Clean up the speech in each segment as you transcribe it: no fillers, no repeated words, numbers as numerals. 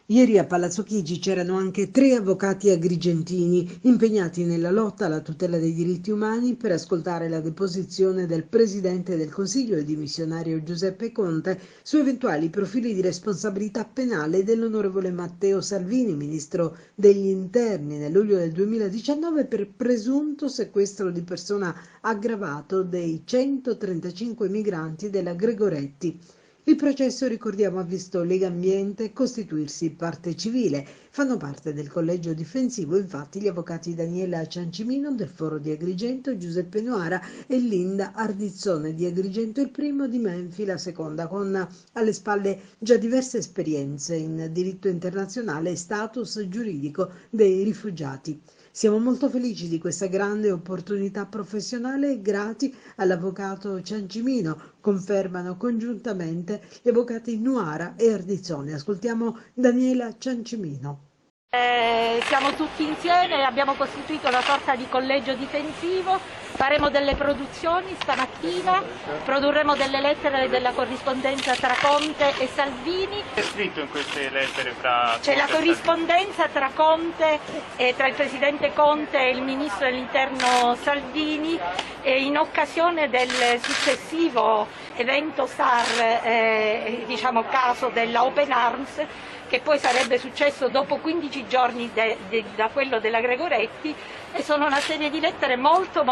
Ieri a Palazzo Chigi c'erano anche 3 avvocati agrigentini impegnati nella lotta alla tutela dei diritti umani per ascoltare la deposizione del Presidente del Consiglio e dimissionario Giuseppe Conte su eventuali profili di responsabilità penale dell'onorevole Matteo Salvini, ministro degli Interni, nel luglio del 2019 per presunto sequestro di persona aggravato dei 135 migranti della Gregoretti. Il processo, ricordiamo, ha visto Legambiente costituirsi parte civile. Fanno parte del collegio difensivo infatti gli avvocati Daniela Ciancimino del Foro di Agrigento, Giuseppe Noara e Linda Ardizzone di Agrigento il primo, di Menfi la seconda, con alle spalle già diverse esperienze in diritto internazionale e status giuridico dei rifugiati. Siamo molto felici di questa grande opportunità professionale e grati all'avvocato Ciancimino, confermano congiuntamente gli avvocati Nuara e Ardizzone. Ascoltiamo Daniela Ciancimino. Siamo tutti insieme, abbiamo costituito una sorta di collegio difensivo, faremo delle produzioni stamattina, produrremo delle lettere della corrispondenza tra Conte e Salvini. È scritto in queste lettere fra... C'è la corrispondenza tra Conte, tra il Presidente Conte e il Ministro dell'Interno Salvini in occasione del successivo evento SAR, diciamo caso della Open Arms, che poi sarebbe successo dopo 15 giorni da quello della Gregoretti, e sono una serie di lettere molto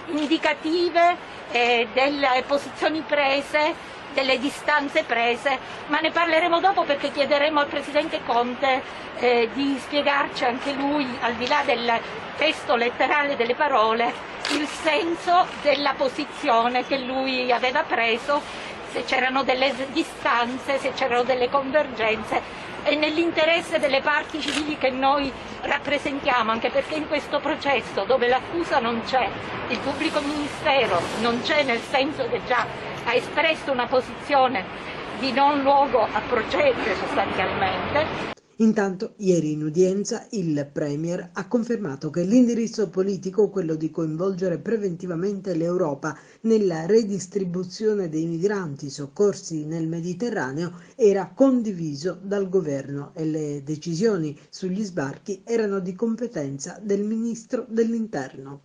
indicative delle posizioni prese, delle distanze prese, ma ne parleremo dopo perché chiederemo al Presidente Conte di spiegarci anche lui, al di là del testo letterale delle parole, il senso della posizione che lui aveva preso, se c'erano delle distanze, se c'erano delle convergenze, e nell'interesse delle parti civili che noi rappresentiamo, anche perché in questo processo dove l'accusa non c'è, il pubblico ministero non c'è, nel senso che già ha espresso una posizione di non luogo a procedere sostanzialmente. Intanto, ieri in udienza, il Premier ha confermato che l'indirizzo politico, quello di coinvolgere preventivamente l'Europa nella redistribuzione dei migranti soccorsi nel Mediterraneo, era condiviso dal governo e le decisioni sugli sbarchi erano di competenza del Ministro dell'Interno.